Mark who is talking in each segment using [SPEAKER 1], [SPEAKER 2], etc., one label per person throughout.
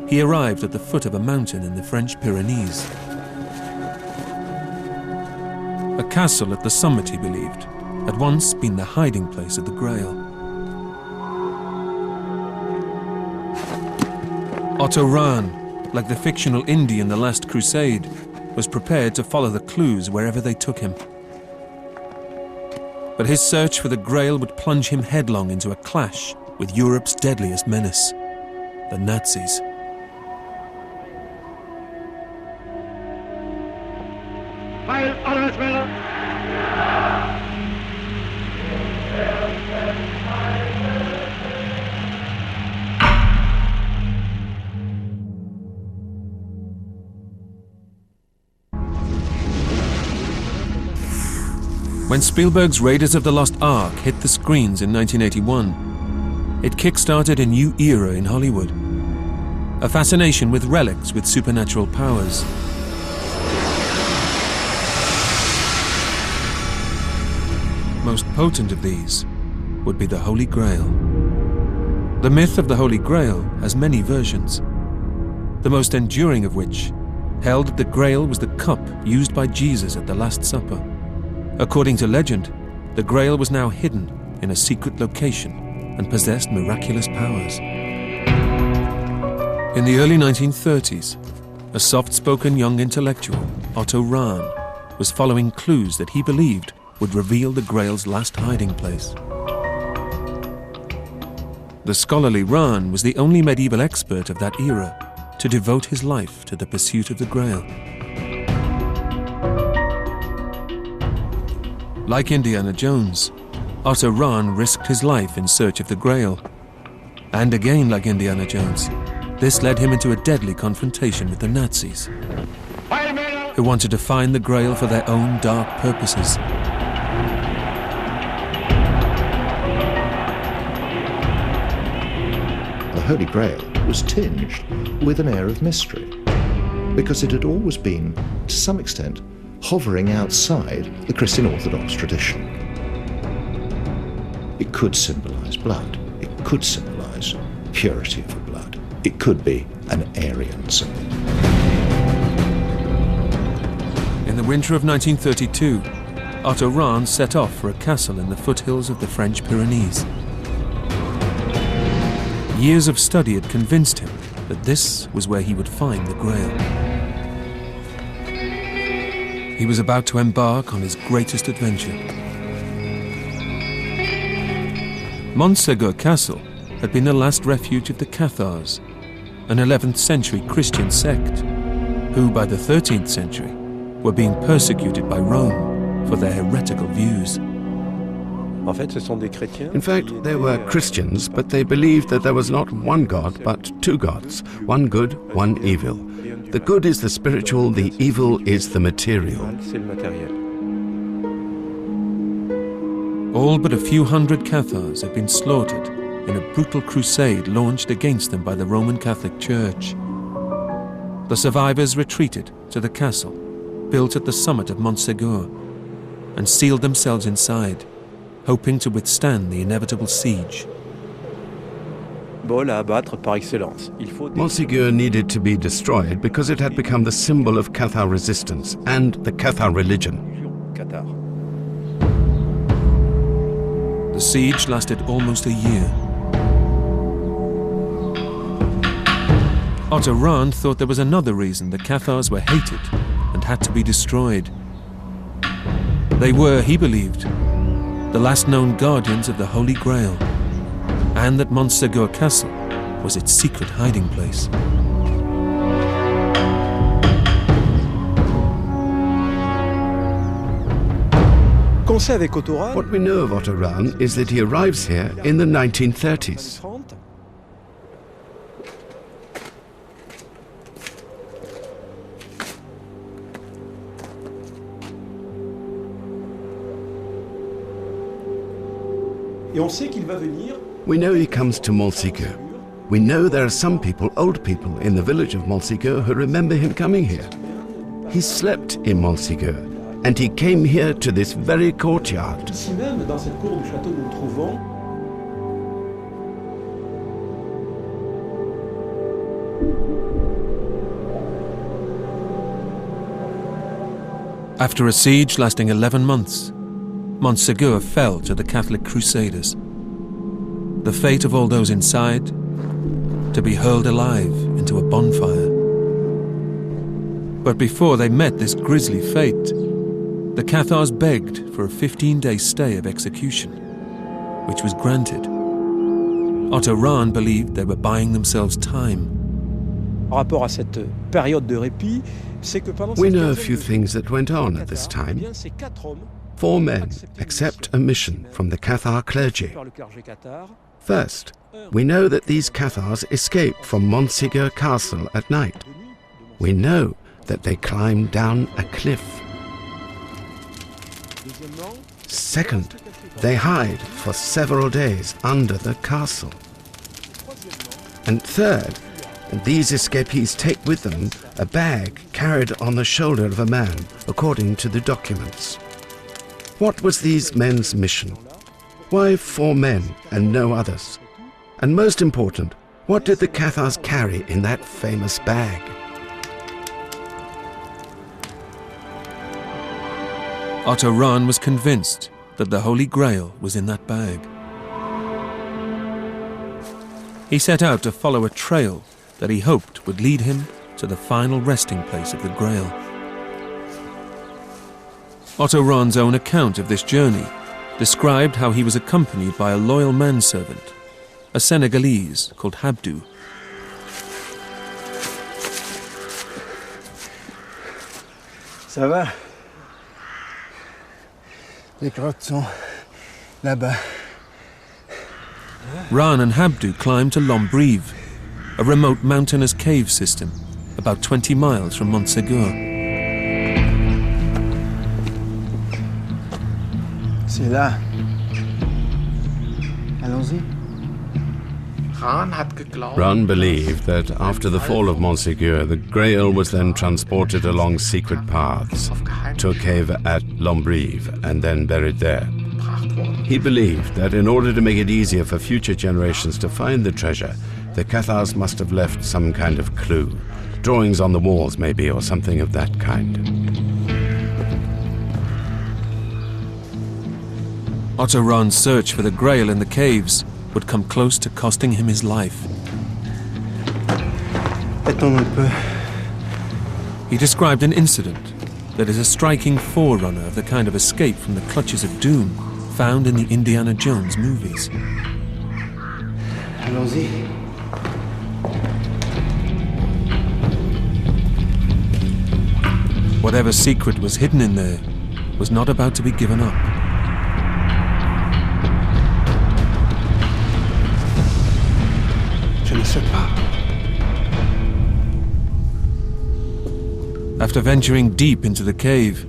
[SPEAKER 1] he arrived at the foot of a mountain in the French Pyrenees. A castle at the summit, he believed, had once been the hiding place of the Grail. Otto Rahn, like the fictional Indy in The Last Crusade, was prepared to follow the clues wherever they took him. But his search for the Grail would plunge him headlong into a clash with Europe's deadliest menace, the Nazis. When Spielberg's Raiders of the Lost Ark hit the screens in 1981, it kick-started a new era in Hollywood. A fascination with relics with supernatural powers. Most potent of these would be the Holy Grail. The myth of the Holy Grail has many versions, the most enduring of which held that the Grail was the cup used by Jesus at the Last Supper. According to legend, the Grail was now hidden in a secret location and possessed miraculous powers. In the early 1930s, a soft-spoken young intellectual, Otto Rahn, was following clues that he believed would reveal the Grail's last hiding place. The scholarly Rahn was the only medieval expert of that era to devote his life to the pursuit of the Grail. Like Indiana Jones, Otto Rahn risked his life in search of the Grail. And again, like Indiana Jones, this led him into a deadly confrontation with the Nazis, who wanted to find the Grail for their own dark purposes.
[SPEAKER 2] The Holy Grail was tinged with an air of mystery, because it had always been, to some extent, hovering outside the Christian Orthodox tradition. It could symbolize blood. It could symbolize purity of the blood. It could be an Aryan symbol.
[SPEAKER 1] In the winter of 1932, Otto Rahn set off for a castle in the foothills of the French Pyrenees. Years of study had convinced him that this was where he would find the Grail. He was about to embark on his greatest adventure. Montségur Castle had been the last refuge of the Cathars, an 11th century Christian sect, who by the 13th century were being persecuted by Rome for their heretical views.
[SPEAKER 3] In fact, they were Christians, but they believed that there was not one God, but two gods, one good, one evil. The good is the spiritual, the evil is the material.
[SPEAKER 1] All but a few hundred Cathars had been slaughtered in a brutal crusade launched against them by the Roman Catholic Church. The survivors retreated to the castle, built at the summit of Montségur, and sealed themselves inside, hoping to withstand the inevitable siege.
[SPEAKER 3] Montségur needed to be destroyed because it had become the symbol of Cathar resistance and the Cathar religion.
[SPEAKER 1] The siege lasted almost a year. Otto Rahn thought there was another reason the Cathars were hated and had to be destroyed. They were, he believed, the last known guardians of the Holy Grail, and that Montségur Castle was its secret hiding place.
[SPEAKER 3] What we know of Otto Rahn is that he arrives here in the 1930s. We know he comes to Montségur. We know there are some people, old people, in the village of Montségur who remember him coming here. He slept in Montségur, and he came here to this very courtyard.
[SPEAKER 1] After a siege lasting 11 months, Montségur fell to the Catholic Crusaders. The fate of all those inside, to be hurled alive into a bonfire. But before they met this grisly fate, the Cathars begged for a 15-day stay of execution, which was granted. Otto Rahn believed they were buying themselves time.
[SPEAKER 4] Par rapport à cette période de répit, c'est que pendant
[SPEAKER 3] We
[SPEAKER 4] cette
[SPEAKER 3] know a
[SPEAKER 4] quinzaine
[SPEAKER 3] few
[SPEAKER 4] de
[SPEAKER 3] things that went on
[SPEAKER 4] jours,
[SPEAKER 3] at this
[SPEAKER 4] eh
[SPEAKER 3] time.
[SPEAKER 4] bien, ces 4 hommes
[SPEAKER 3] 4 men accept a mission from the Cathar clergy.
[SPEAKER 4] par le clergé cathare.
[SPEAKER 3] First, we know that these Cathars escaped from Montségur Castle at night. We know that they climbed down a cliff.
[SPEAKER 4] Deuxièmement,
[SPEAKER 3] Second, they hide for several days under the castle. And third, these escapees take with them a bag carried on the shoulder of a man, according to the documents. What was these men's mission? Why 4 men and no others? And most important, what did the Cathars carry in that famous bag?
[SPEAKER 1] Otto Rahn was convinced that the Holy Grail was in that bag. He set out to follow a trail that he hoped would lead him to the final resting place of the Grail. Otto Rahn's own account of this journey described how he was accompanied by a loyal manservant, a Senegalese called Habdou.
[SPEAKER 5] Ça va? Les grottes sont là-bas.
[SPEAKER 1] Rahn and Habdou climbed to Lombrive, a remote mountainous cave system about 20 miles from Montségur.
[SPEAKER 5] C'est là. Allons-y.
[SPEAKER 3] Rahn believed that after the fall of Montségur, the Grail was then transported along secret paths to a cave at Lombrive and then buried there. He believed that in order to make it easier for future generations to find the treasure, the Cathars must have left some kind of clue. Drawings on the walls, maybe, or something of that kind.
[SPEAKER 1] Otto Rahn's search for the Grail in the caves would come close to costing him his life.
[SPEAKER 5] Attends un peu.
[SPEAKER 1] He described an incident that is a striking forerunner of the kind of escape from the clutches of doom found in the Indiana Jones movies.
[SPEAKER 5] Allons-y.
[SPEAKER 1] Whatever secret was hidden in there was not about to be given up.
[SPEAKER 5] Je ne sais pas.
[SPEAKER 1] After venturing deep into the cave,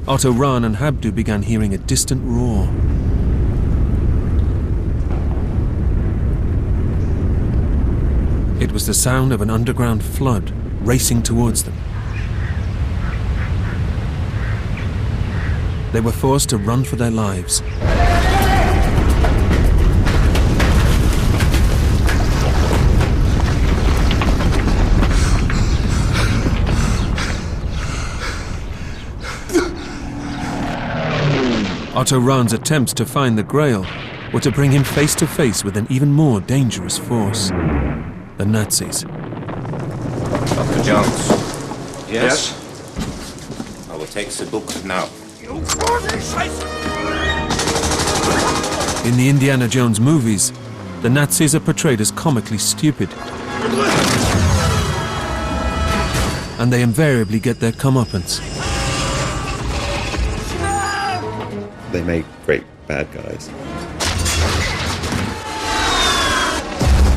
[SPEAKER 1] Otto Rahn and Habdou began hearing a distant roar. It was the sound of an underground flood racing towards them. They were forced to run for their lives. Otto Rahn's attempts to find the Grail were to bring him face to face with an even more dangerous force, the Nazis.
[SPEAKER 6] Dr. Jones. Yes? I will take the book now.
[SPEAKER 1] In the Indiana Jones movies, the Nazis are portrayed as comically stupid. And they invariably get their comeuppance.
[SPEAKER 7] They make great bad guys.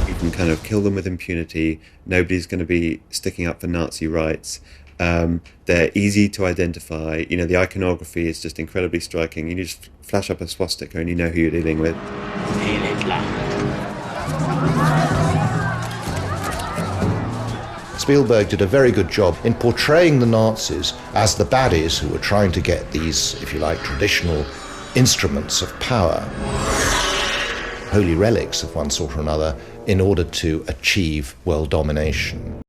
[SPEAKER 7] You can kind of kill them with impunity. Nobody's going to be sticking up for Nazi rights. They're easy to identify. You know, the iconography is just incredibly striking. You just flash up a swastika and you know who you're dealing with.
[SPEAKER 2] Spielberg did a very good job in portraying the Nazis as the baddies who were trying to get these, if you like, traditional instruments of power, holy relics of one sort or another, in order to achieve world domination.